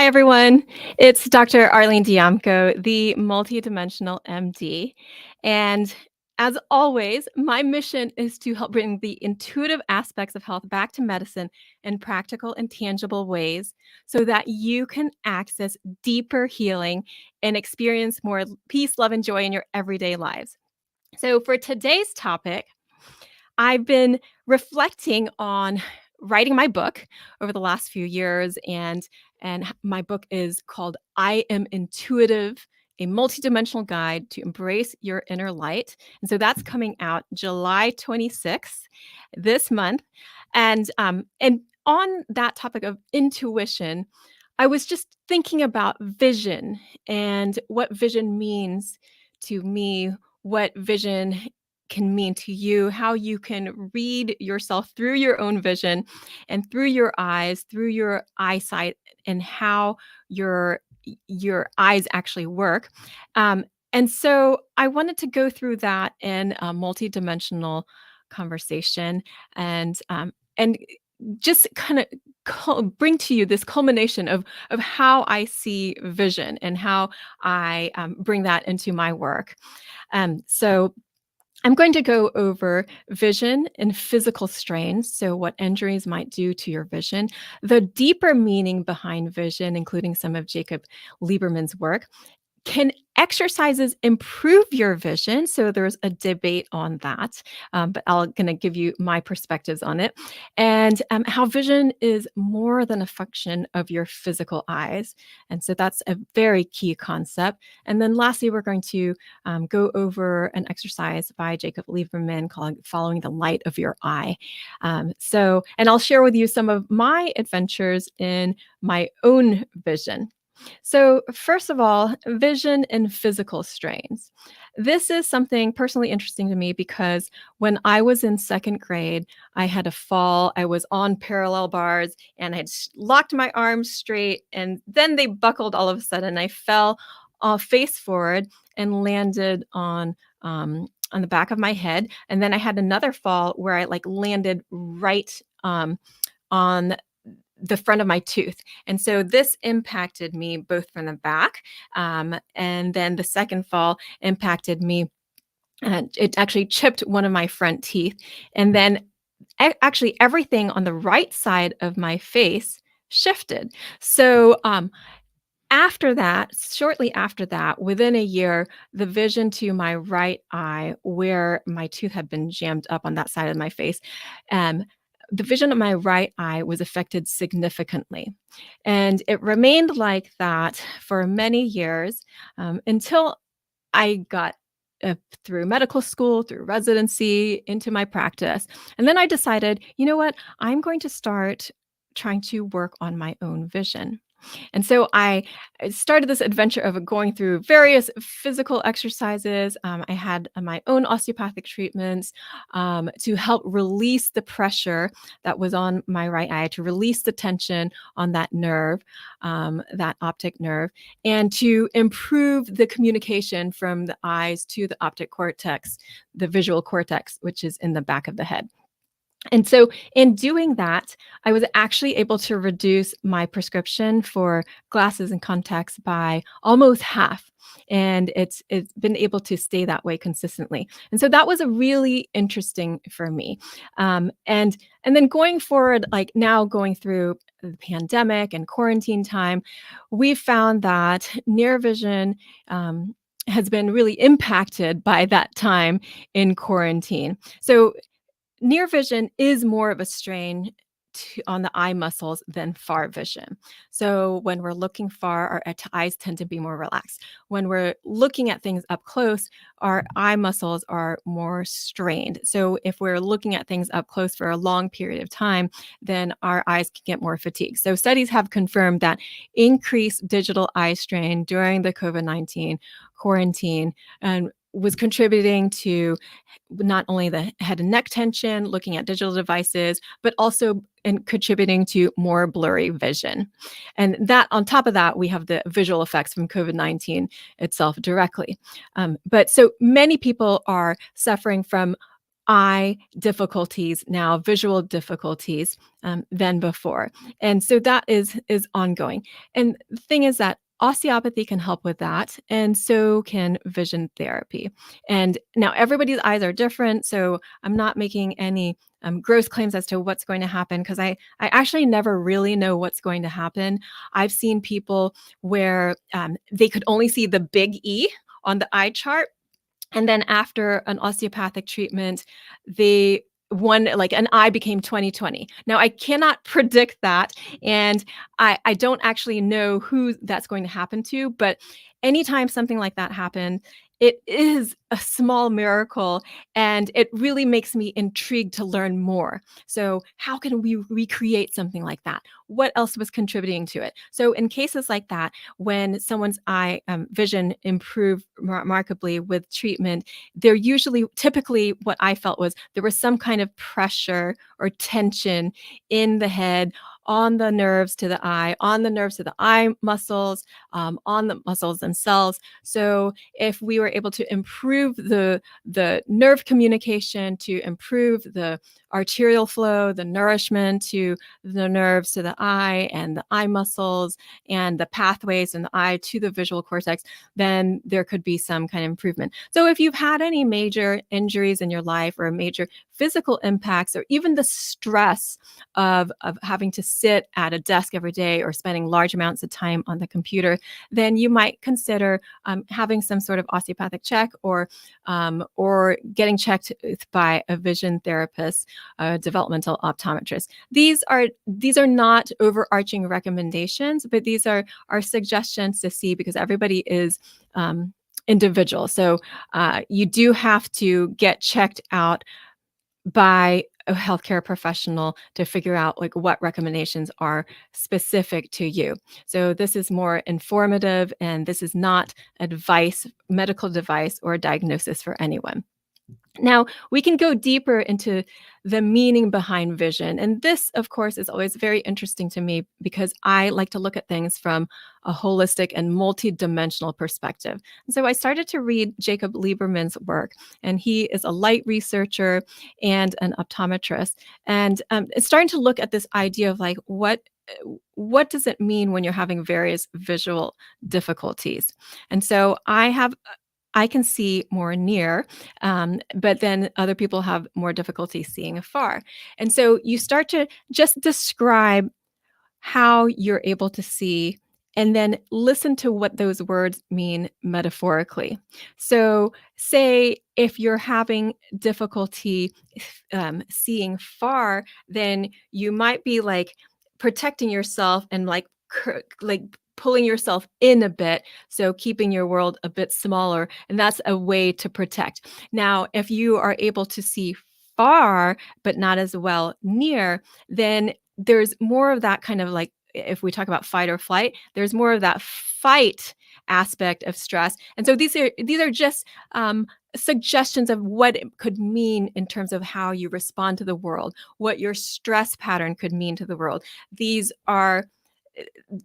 everyone. It's Dr. Arlene Diamco, the multidimensional MD. And as always, my mission is to help bring the intuitive aspects of health back to medicine in practical and tangible ways so that you can access deeper healing and experience more peace, love, and joy in your everyday lives. So, for today's topic, I've been reflecting on writing my book over the last few years, and my book is called I Am Intuitive, a multidimensional guide to embrace your inner light. And so that's coming out July 26th this month. And on that topic of intuition, I was just thinking about vision and what vision means to me, what vision can mean to you, how you can read yourself through your own vision and through your eyes, through your eyesight, and how your eyes actually work. And so I wanted to go through that in a multidimensional conversation and just kind of bring to you this culmination of how I see vision and how I bring that into my work. So I'm going to go over vision and physical strains, so what injuries might do to your vision, the deeper meaning behind vision, including some of Jacob Liberman's work. Can exercises improve your vision? So there's a debate on that, but I'm going to give you my perspectives on it, and how vision is more than a function of your physical eyes. And so that's a very key concept. And then lastly, we're going to go over an exercise by Jacob Liberman called Following the Light of Your Eye. And I'll share with you some of my adventures in my own vision. So, first of all, vision and physical strains. This is something personally interesting to me because when I was in second grade, I had a fall. I was on parallel bars and I had locked my arms straight, and then they buckled all of a sudden. I fell face forward and landed on the back of my head. And then I had another fall where I landed right on the front of my tooth. And so this impacted me both from the back. And then the second fall impacted me. It actually chipped one of my front teeth. And then actually everything on the right side of my face shifted. So after that, shortly after that, within a year, the vision to my right eye, where my tooth had been jammed up on that side of my face, um, the vision of my right eye was affected significantly. And it remained like that for many years until I got through medical school, through residency, into my practice. And then I decided, you know what? I'm going to start trying to work on my own vision. And so I started this adventure of going through various physical exercises. I had my own osteopathic treatments to help release the pressure that was on my right eye, to release the tension on that nerve, that optic nerve, and to improve the communication from the eyes to the optic cortex, the visual cortex, which is in the back of the head. And so in doing that, I was actually able to reduce my prescription for glasses and contacts by almost half. And it's been able to stay that way consistently. And so that was a really interesting for me. And then going forward, like now going through the pandemic and quarantine time, we found that near vision has been really impacted by that time in quarantine. So near vision is more of a strain on the eye muscles than far vision. So when we're looking far, our eyes tend to be more relaxed. When we're looking at things up close, our eye muscles are more strained. So if we're looking at things up close for a long period of time, then our eyes can get more fatigued. So studies have confirmed that increased digital eye strain during the COVID-19 quarantine and was contributing to not only the head and neck tension, looking at digital devices, but also contributing to more blurry vision. And that on top of that, we have the visual effects from COVID-19 itself directly. But so many people are suffering from eye difficulties now, visual difficulties, than before. And so that is ongoing. And the thing is that osteopathy can help with that, and so can vision therapy. And now everybody's eyes are different, so I'm not making any gross claims as to what's going to happen because I actually never really know what's going to happen. I've seen people where they could only see the big E on the eye chart, and then after an osteopathic treatment, they one like an eye became 20/20. Now I cannot predict that, and I don't actually know who that's going to happen to, but anytime something like that happened, it is a small miracle, and it really makes me intrigued to learn more. So how can we recreate something like that? What else was contributing to it? So in cases like that, when someone's eye vision improved remarkably with treatment, they're usually typically what I felt was there was some kind of pressure or tension in the head, on the nerves to the eye, on the nerves to the eye muscles, on the muscles themselves. So if we were able to improve the nerve communication, to improve the arterial flow, the nourishment to the nerves to the eye and the eye muscles and the pathways in the eye to the visual cortex, then there could be some kind of improvement. So if you've had any major injuries in your life or major physical impacts, or even the stress of having to sit at a desk every day or spending large amounts of time on the computer, then you might consider having some sort of osteopathic check, or getting checked by a vision therapist, a developmental optometrist. These are not overarching recommendations, but these are suggestions to see, because everybody is individual. So you do have to get checked out by a healthcare professional to figure out like what recommendations are specific to you. So this is more informative, and this is not advice, medical advice, or diagnosis for anyone. Now, we can go deeper into the meaning behind vision. And this, of course, is always very interesting to me because I like to look at things from a holistic and multidimensional perspective. And so I started to read Jacob Liberman's work, and he is a light researcher and an optometrist. And it's starting to look at this idea of like, what does it mean when you're having various visual difficulties? And so I can see more near, but then other people have more difficulty seeing afar. And so you start to just describe how you're able to see, and then listen to what those words mean metaphorically. So, say if you're having difficulty seeing far, then you might be like protecting yourself and like pulling yourself in a bit, so keeping your world a bit smaller, and that's a way to protect. Now if you are able to see far but not as well near, then there's more of that kind of like, if we talk about fight or flight, there's more of that fight aspect of stress. And so these are just suggestions of what it could mean in terms of how you respond to the world, what your stress pattern could mean to the world. These are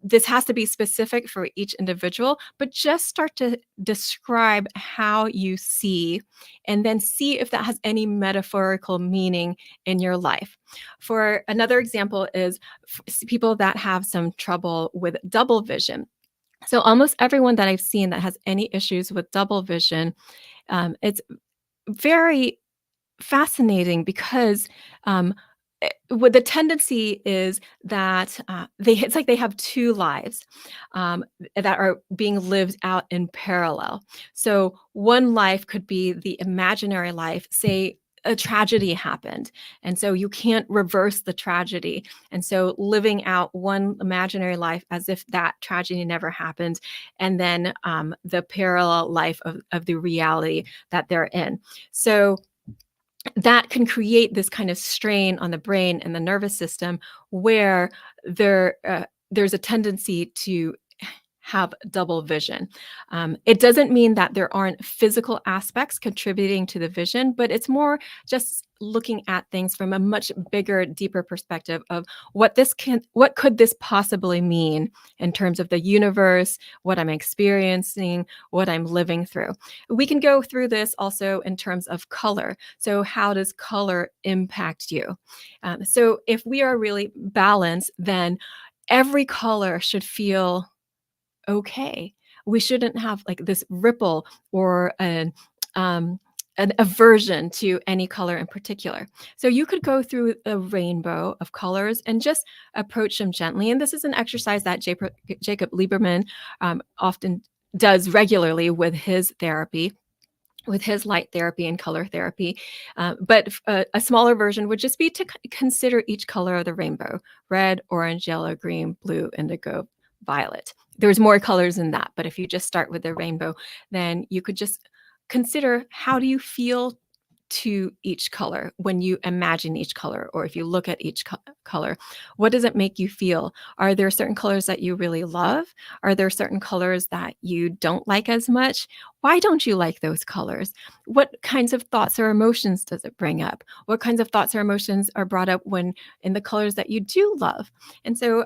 this has to be specific for each individual, but just start to describe how you see, and then see if that has any metaphorical meaning in your life. For another example is people that have some trouble with double vision. So almost everyone that I've seen that has any issues with double vision, it's very fascinating because what the tendency is that it's like they have two lives that are being lived out in parallel. So one life could be the imaginary life, say a tragedy happened, and so you can't reverse the tragedy, and so living out one imaginary life as if that tragedy never happened, and then the parallel life of the reality that they're in. So that can create this kind of strain on the brain and the nervous system, where there's a tendency to have double vision. It doesn't mean that there aren't physical aspects contributing to the vision, but it's more just looking at things from a much bigger, deeper perspective of what could this possibly mean in terms of the universe, what I'm experiencing, what I'm living through. We can go through this also in terms of color. So, how does color impact you? So, if we are really balanced, then every color should feel okay. We shouldn't have like this ripple or um, an aversion to any color in particular. So you could go through a rainbow of colors and just approach them gently. And this is an exercise that Jacob Lieberman often does regularly with his therapy, with his light therapy and color therapy. But a smaller version would just be to consider each color of the rainbow: red, orange, yellow, green, blue, indigo, violet. There's more colors than that, but if you just start with the rainbow, then you could just consider, how do you feel to each color when you imagine each color, or if you look at each color? What does it make you feel? Are there certain colors that you really love? Are there certain colors that you don't like as much? Why don't you like those colors? What kinds of thoughts or emotions does it bring up? What kinds of thoughts or emotions are brought up when in the colors that you do love? And so,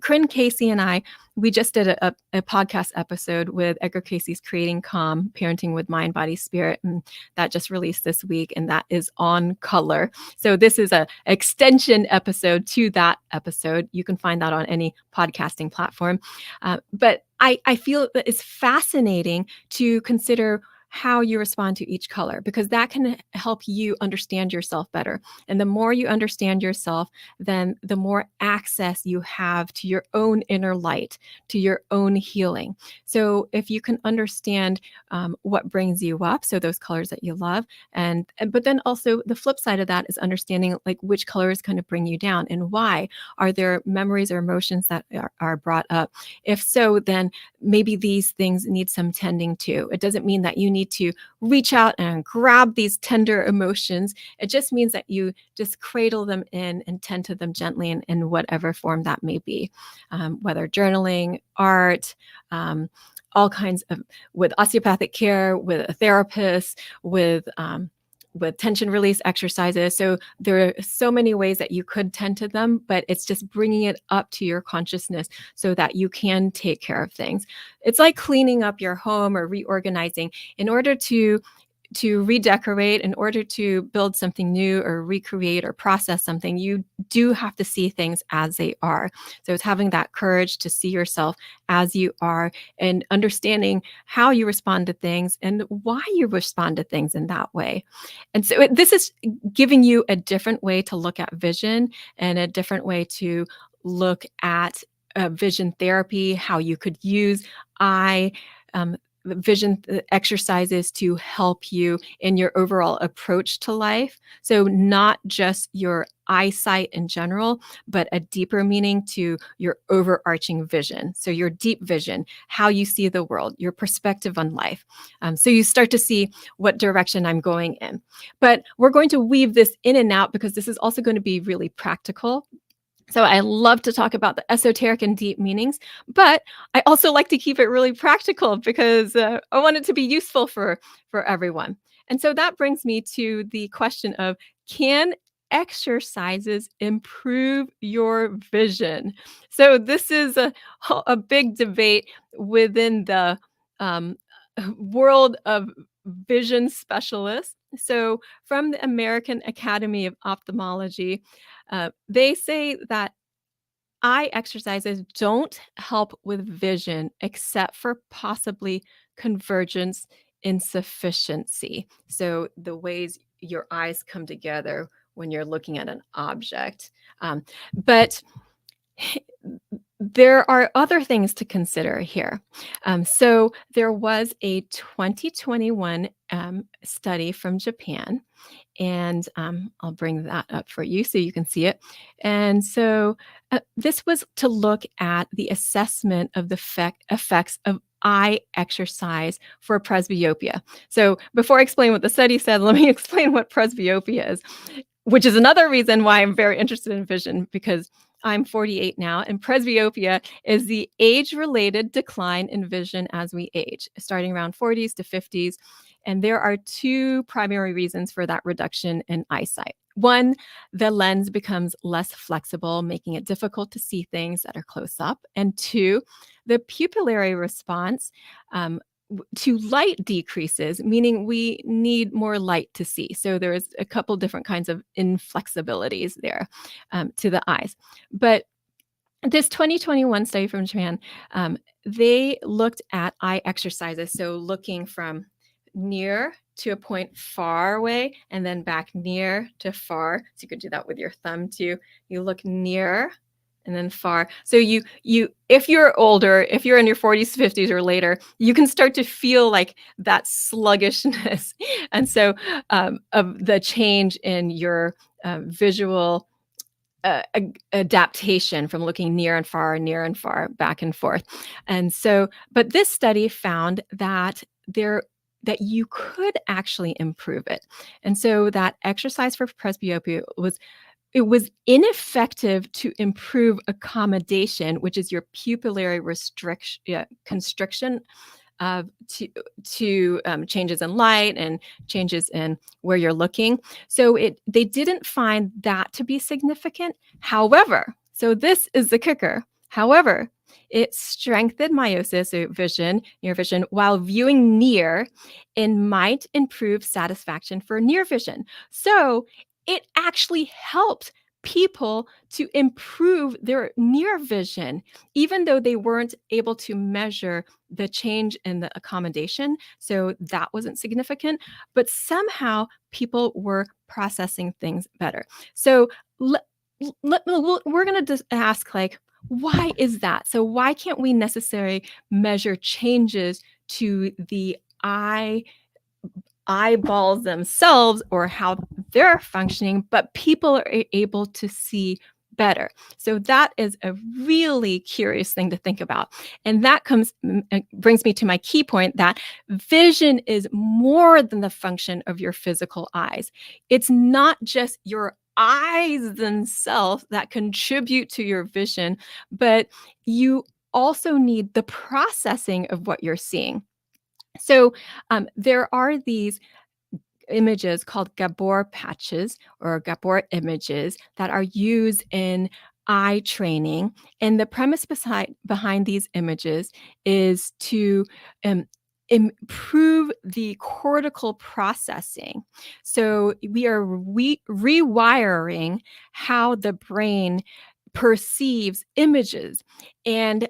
Corinne Casey and I, we just did a podcast episode with Edgar Casey's Creating Calm, Parenting with Mind, Body, Spirit, and that just released this week, and that is on color. So this is a extension episode to that episode. You can find that on any podcasting platform. But I feel that it's fascinating to consider how you respond to each color, because that can help you understand yourself better. And the more you understand yourself, then the more access you have to your own inner light, to your own healing. So if you can understand what brings you up, so those colors that you love, but then also the flip side of that is understanding like which colors kind of bring you down and why. Are there memories or emotions that are brought up? If so, then maybe these things need some tending to. It doesn't mean that you need to reach out and grab these tender emotions. It just means that you just cradle them in and tend to them gently in whatever form that may be, whether journaling, art, all kinds of, with osteopathic care, with a therapist, with tension release exercises. So there are so many ways that you could tend to them, but it's just bringing it up to your consciousness so that you can take care of things. It's like cleaning up your home or reorganizing. In order to redecorate, in order to build something new or recreate or process something, you do have to see things as they are. So it's having that courage to see yourself as you are and understanding how you respond to things and why you respond to things in that way. And so this is giving you a different way to look at vision and a different way to look at vision therapy, how you could use eye vision exercises to help you in your overall approach to life. So not just your eyesight in general, but a deeper meaning to your overarching vision. So your deep vision, how you see the world, your perspective on life. So you start to see what direction I'm going in. But we're going to weave this in and out because this is also going to be really practical. So I love to talk about the esoteric and deep meanings, but I also like to keep it really practical because I want it to be useful for everyone. And so that brings me to the question of, can exercises improve your vision? So this is a big debate within the um, world of vision specialists. So from the American Academy of Ophthalmology, they say that eye exercises don't help with vision except for possibly convergence insufficiency. So the ways your eyes come together when you're looking at an object. But there are other things to consider here. So there was a 2021 study from Japan, and I'll bring that up for you so you can see it. And so this was to look at the assessment of the effects of eye exercise for presbyopia. So before I explain what the study said, let me explain what presbyopia is. which is another reason why I'm very interested in vision, because I'm 48 now, and presbyopia is the age-related decline in vision as we age, starting around 40s to 50s. And there are two primary reasons for that reduction in eyesight. One, the lens becomes less flexible, making it difficult to see things that are close up. And two, the pupillary response to light decreases, meaning we need more light to see. So there's a couple different kinds of inflexibilities there to the eyes. But this 2021 study from Japan, they looked at eye exercises. So looking from near to a point far away and then back near to far. So you could do that with your thumb too. You look near and then far. So you if you're older, if you're in your 40s, 50s or later, you can start to feel like that sluggishness. And so of the change in your visual adaptation from looking near and far, back and forth. And so, but this study found that that you could actually improve it. And so that exercise for presbyopia was ineffective to improve accommodation, which is your pupillary constriction to changes in light and changes in where you're looking. So they didn't find that to be significant. However, so this is the kicker. However, it strengthened meiosis, so near vision, while viewing near, and might improve satisfaction for near vision. So it actually helped people to improve their near vision, even though they weren't able to measure the change in the accommodation. So that wasn't significant, but somehow people were processing things better. So we're going to just ask, like, why is that? So why can't we necessarily measure changes to the eyeballs themselves or how they're functioning, but people are able to see better? So that is a really curious thing to think about. And that brings me to my key point, that vision is more than the function of your physical eyes. It's not just your eyes themselves that contribute to your vision, but you also need the processing of what you're seeing. So there are these images called Gabor patches or Gabor images that are used in eye training. And the premise behind these images is to improve the cortical processing. So we are rewiring how the brain perceives images. And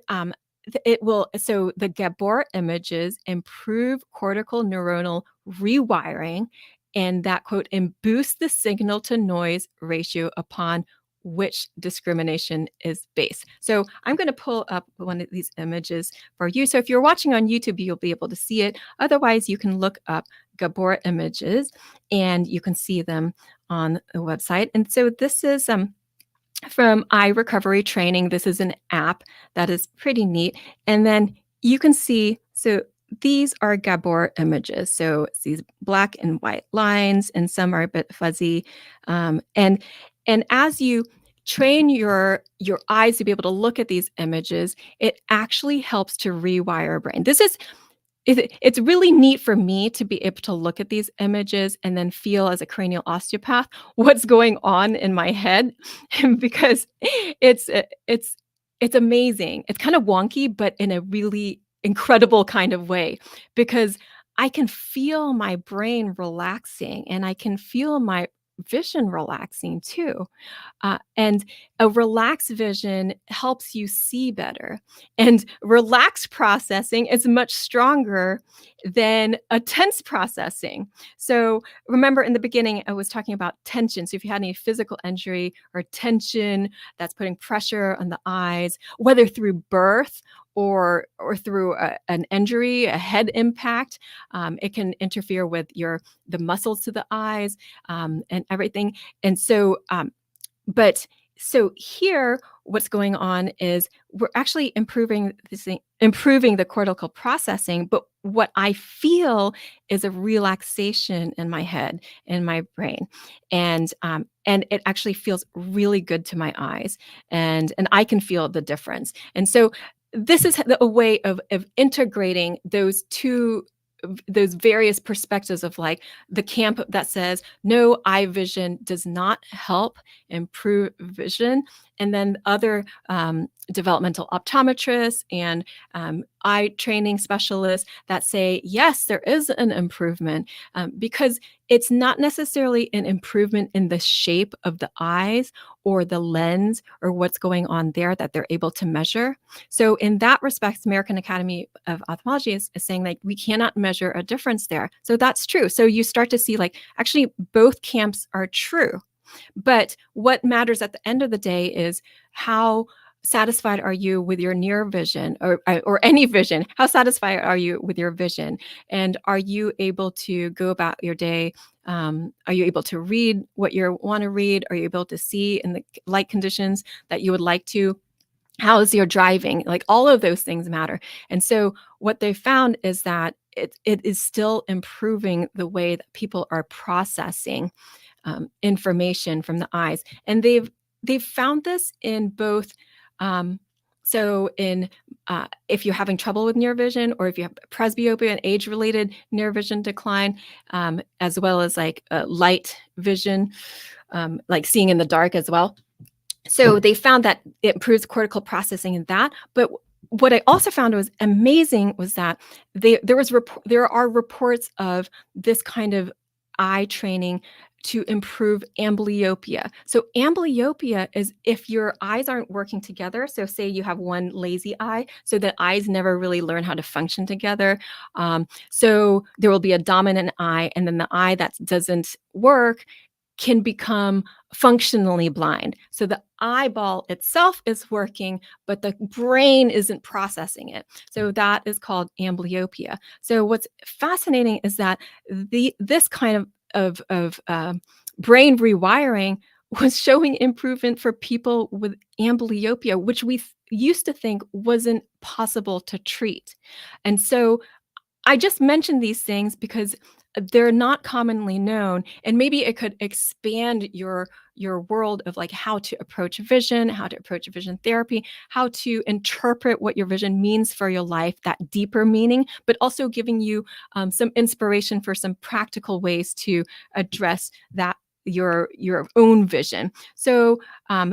so the Gabor images improve cortical neuronal rewiring, and that quote, and boost the signal to noise ratio upon which discrimination is based. So I'm going to pull up one of these images for you. So if you're watching on YouTube, you'll be able to see it. Otherwise, you can look up Gabor images and you can see them on the website. And so this is from Eye Recovery Training. This is an app that is pretty neat. And then you can see, so these are Gabor images. So it's these black and white lines, and some are a bit fuzzy. And as you train your eyes to be able to look at these images, it actually helps to rewire our brain. It's really neat for me to be able to look at these images and then feel, as a cranial osteopath, what's going on in my head, because it's amazing. It's kind of wonky, but in a really incredible kind of way, because I can feel my brain relaxing and I can feel my vision relaxing too. And a relaxed vision helps you see better. And relaxed processing is much stronger than a tense processing. So remember, in the beginning, I was talking about tension. So if you had any physical injury or tension that's putting pressure on the eyes, whether through birth or through an injury, a head impact, it can interfere with the muscles to the eyes and everything. And so, but So here, what's going on is we're actually improving the cortical processing, but what I feel is a relaxation in my head, in my brain, and it actually feels really good to my eyes, and I can feel the difference. And so this is a way of integrating those various perspectives of like the camp that says no, eye vision does not help improve vision, and then other developmental optometrists and eye training specialists that say yes, there is an improvement, because it's not necessarily an improvement in the shape of the eyes or the lens or what's going on there that they're able to measure. So in that respect, American Academy of Ophthalmology is saying like we cannot measure a difference there. So that's true. So you start to see like actually both camps are true. But what matters at the end of the day is how satisfied are you with your near vision or any vision? How satisfied are you with your vision? And are you able to go about your day? Are you able to read what you want to read? Are you able to see in the light conditions that you would like to? How is your driving? Like all of those things matter. And so what they found is that it is still improving the way that people are processing information from the eyes, and they've found this in both. Um, so, in if you're having trouble with near vision, or if you have presbyopia and age-related near vision decline, as well as like light vision, like seeing in the dark as well. So they found that it improves cortical processing in that. But what I also found was amazing was that there are reports of this kind of eye training to improve amblyopia. So amblyopia is if your eyes aren't working together. So say you have one lazy eye, so the eyes never really learn how to function together. So there will be a dominant eye, and then the eye that doesn't work can become functionally blind. So the eyeball itself is working, but the brain isn't processing it. So that is called amblyopia. So what's fascinating is that this kind of brain rewiring was showing improvement for people with amblyopia, which we used to think wasn't possible to treat. And so I just mentioned these things because they're not commonly known, and maybe it could expand your world of like how to approach vision, how to approach vision therapy, how to interpret what your vision means for your life, that deeper meaning, but also giving you some inspiration for some practical ways to address that your own vision. So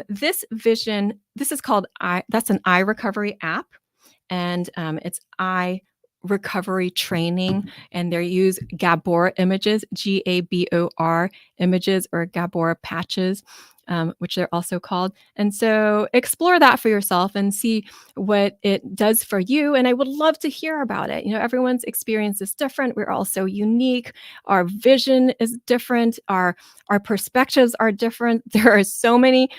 this is called that's an eye recovery app, and it's eye recovery training, and they use Gabor images, Gabor images, or Gabor patches, which they're also called. And so explore that for yourself and see what it does for you. And I would love to hear about it. You know, everyone's experience is different. We're all so unique. Our vision is different. Our perspectives are different. There are so many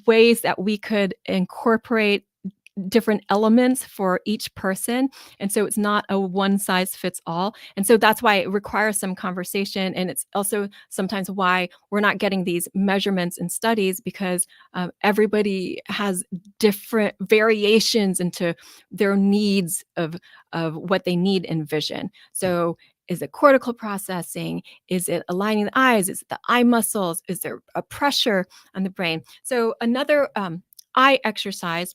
ways that we could incorporate different elements for each person. And so it's not a one size fits all. And so that's why it requires some conversation. And it's also sometimes why we're not getting these measurements in studies, because everybody has different variations into their needs of what they need in vision. So is it cortical processing? Is it aligning the eyes? Is it the eye muscles? Is there a pressure on the brain? So another eye exercise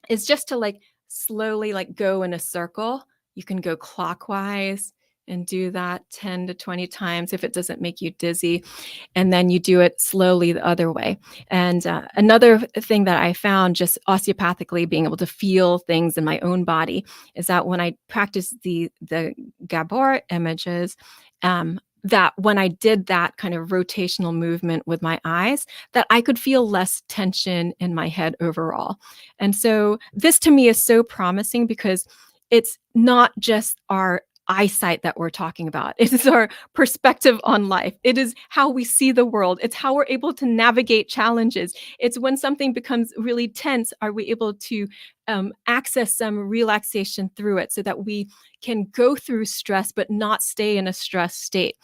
is just to like slowly like go in a circle. You can go clockwise and do that 10 to 20 times if it doesn't make you dizzy. And then you do it slowly the other way. And another thing that I found just osteopathically being able to feel things in my own body is that when I practice the Gabor images, that when I did that kind of rotational movement with my eyes, that I could feel less tension in my head overall. And so this to me is so promising because it's not just our eyesight that we're talking about. It is our perspective on life. It is how we see the world. It's how we're able to navigate challenges. It's when something becomes really tense, are we able to access some relaxation through it so that we can go through stress but not stay in a stress state.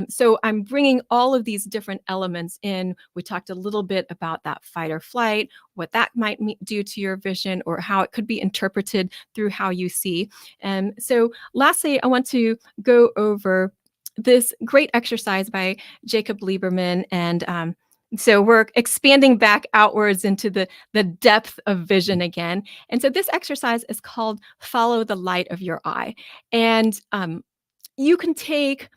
So I'm bringing all of these different elements in. We talked a little bit about that fight or flight, what that might do to your vision, or how it could be interpreted through how you see. And so lastly, I want to go over this great exercise by Jacob Liberman. And so we're expanding back outwards into the depth of vision again. And so this exercise is called Follow the Light of Your Eye. And you can take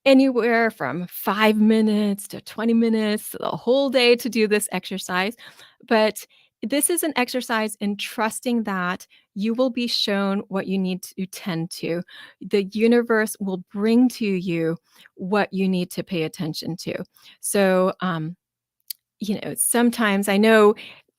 anywhere from 5 minutes to 20 minutes to the whole day to do this exercise. But this is an exercise in trusting that you will be shown what you need to tend to. The universe will bring to you what you need to pay attention to. So, sometimes I know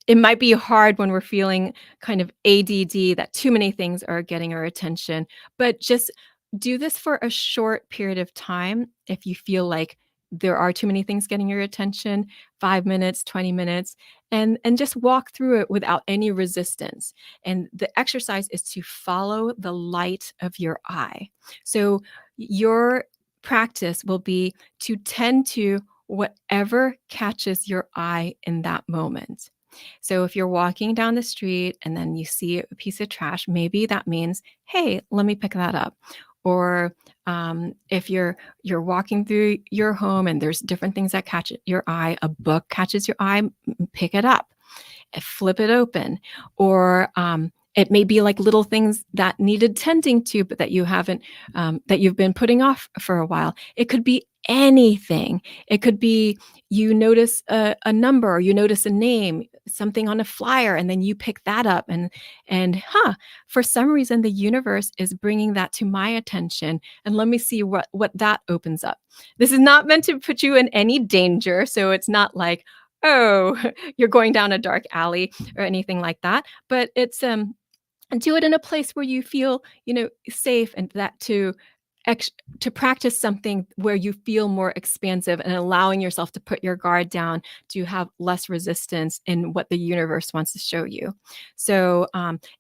it might be hard when we're feeling kind of ADD, that too many things are getting our attention, but just do this for a short period of time. If you feel like there are too many things getting your attention, 5 minutes, 20 minutes, and just walk through it without any resistance. And the exercise is to follow the light of your eye. So your practice will be to tend to whatever catches your eye in that moment. So if you're walking down the street and then you see a piece of trash, maybe that means, hey, let me pick that up. Or if you're walking through your home and there's different things that catch your eye, a book catches your eye, pick it up, flip it open. Or it may be like little things that needed tending to, but that you haven't, that you've been putting off for a while. It could be anything. It could be you notice a number, or you notice a name, something on a flyer, and then you pick that up, and for some reason the universe is bringing that to my attention, and let me see what that opens up. This is not meant to put you in any danger, so it's not like, oh, you're going down a dark alley or anything like that, but it's and do it in a place where you feel, safe, and that to practice something where you feel more expansive and allowing yourself to put your guard down, to have less resistance in what the universe wants to show you. So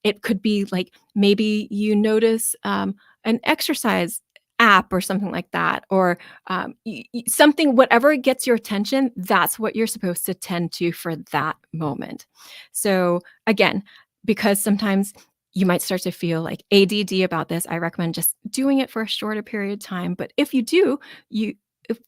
it could be like maybe you notice an exercise app or something like that, or something, whatever gets your attention, that's what you're supposed to tend to for that moment. So again, because sometimes you might start to feel like ADD about this, I recommend just doing it for a shorter period of time. But if you do, you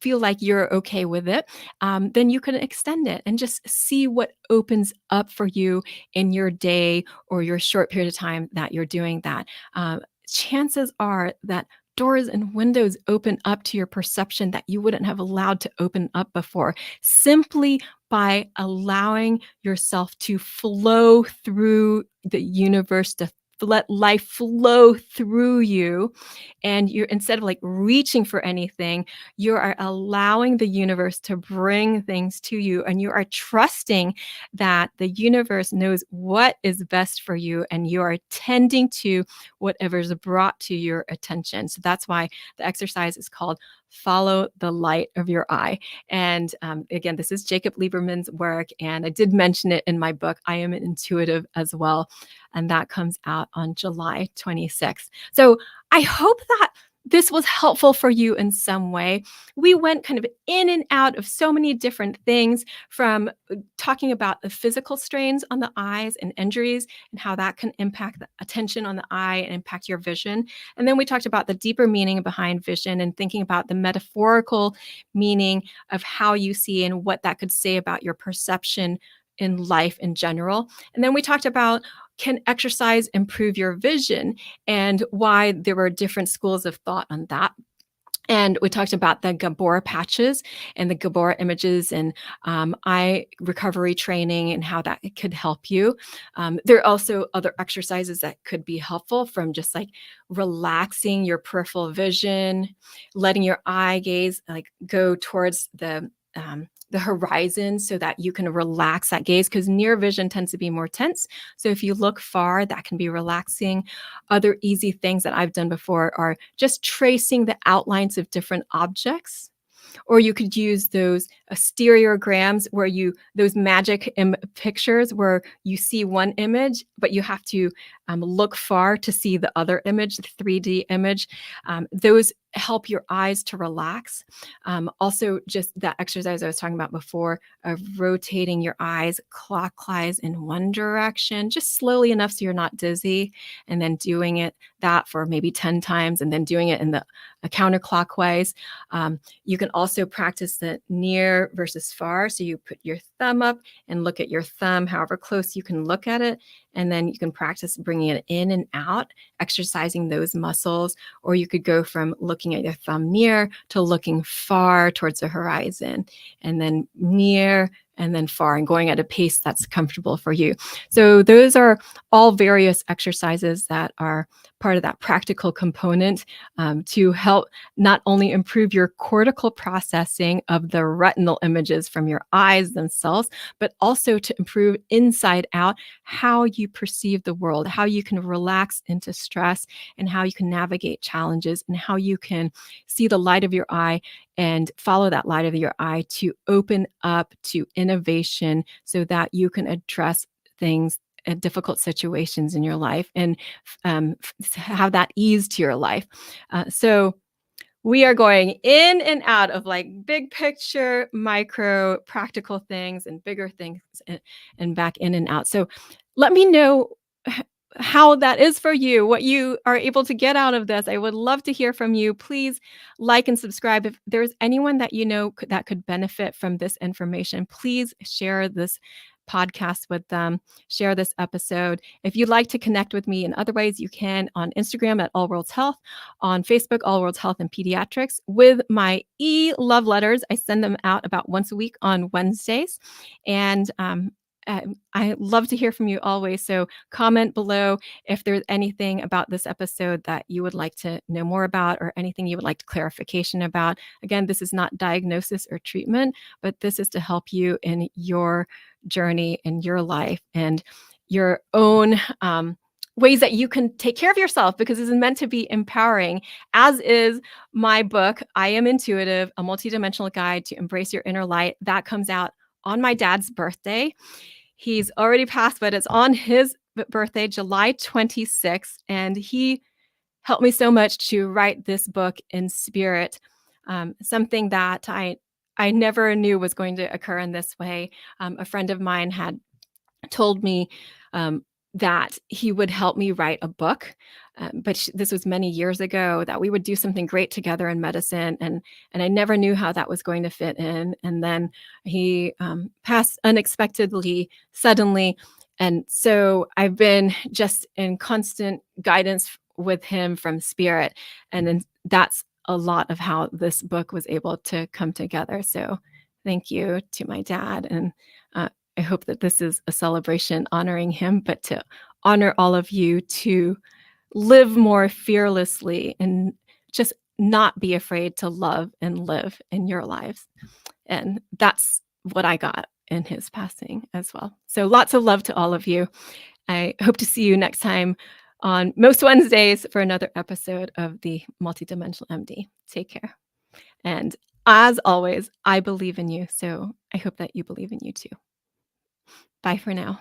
feel like you're okay with it, then you can extend it and just see what opens up for you in your day or your short period of time that you're doing that. Chances are that doors and windows open up to your perception that you wouldn't have allowed to open up before, simply by allowing yourself to flow through the universe, to let life flow through you. And you're, instead of like reaching for anything, you are allowing the universe to bring things to you, and you are trusting that the universe knows what is best for you, and you are tending to whatever's brought to your attention. So that's why the exercise is called Follow the Light of Your Eye. And again, this is Jacob Liberman's work, and I did mention it in my book, I Am an Intuitive, as well. And that comes out on July 26th. So I hope that this was helpful for you in some way. We went kind of in and out of so many different things, from talking about the physical strains on the eyes and injuries and how that can impact the attention on the eye and impact your vision. And then we talked about the deeper meaning behind vision and thinking about the metaphorical meaning of how you see and what that could say about your perception in life in general. And then we talked about, can exercise improve your vision, and why there were different schools of thought on that. And we talked about the Gabor patches and the Gabor images, and eye recovery training and how that could help you. There are also other exercises that could be helpful, from just like relaxing your peripheral vision, letting your eye gaze like go towards the horizon so that you can relax that gaze, because near vision tends to be more tense. So if you look far, that can be relaxing. Other easy things that I've done before are just tracing the outlines of different objects, or you could use those stereograms where you those magic pictures where you see one image, but you have to look far to see the other image, the 3D image. Those help your eyes to relax. Also, just that exercise I was talking about before of rotating your eyes clockwise in one direction, just slowly enough so you're not dizzy, and then doing that for maybe 10 times, and then doing it in the counterclockwise. You can also practice the near versus far. So you put your thumb up and look at your thumb, however close you can look at it. And then you can practice bringing it in and out, exercising those muscles. Or you could go from looking at your thumb near to looking far towards the horizon, and then near and then far, and going at a pace that's comfortable for you. So those are all various exercises that are part of that practical component to help not only improve your cortical processing of the retinal images from your eyes themselves, but also to improve inside out how you perceive the world, how you can relax into stress, and how you can navigate challenges, and how you can see the light of your eye and follow that light of your eye to open up to innovation so that you can address things, difficult situations in your life, and have that ease to your life. So we are going in and out of like big picture, micro, practical things, and bigger things, and back in and out. So let me know how that is for you, what you are able to get out of this. I would love to hear from you. Please like and subscribe. If there's anyone that you know that could benefit from this information, please share this podcast with them, share this episode. If you'd like to connect with me in other ways, you can on Instagram at All Worlds Health, on Facebook, All Worlds Health and Pediatrics, with my love letters. I send them out about once a week on Wednesdays. And I love to hear from you always. So comment below if there's anything about this episode that you would like to know more about, or anything you would like clarification about. Again, this is not diagnosis or treatment, but this is to help you in your journey in your life, and your own ways that you can take care of yourself, because this is meant to be empowering, as is my book, I Am Intuitive, a multidimensional guide to embrace your inner light. That comes out on my dad's birthday. He's already passed, but it's on his birthday, July 26th. And he helped me so much to write this book in spirit, something that I never knew was going to occur in this way. A friend of mine had told me that he would help me write a book. But this was many years ago, that we would do something great together in medicine. And I never knew how that was going to fit in. And then he passed unexpectedly, suddenly. And so I've been just in constant guidance with him from spirit. And then that's a lot of how this book was able to come together. So thank you to my dad. And I hope that this is a celebration honoring him, but to honor all of you to live more fearlessly, and just not be afraid to love and live in your lives. And that's what I got in his passing as well. So lots of love to all of you. I hope to see you next time on most Wednesdays for another episode of the Multidimensional MD. Take care. And as always, I believe in you. So I hope that you believe in you too. Bye for now.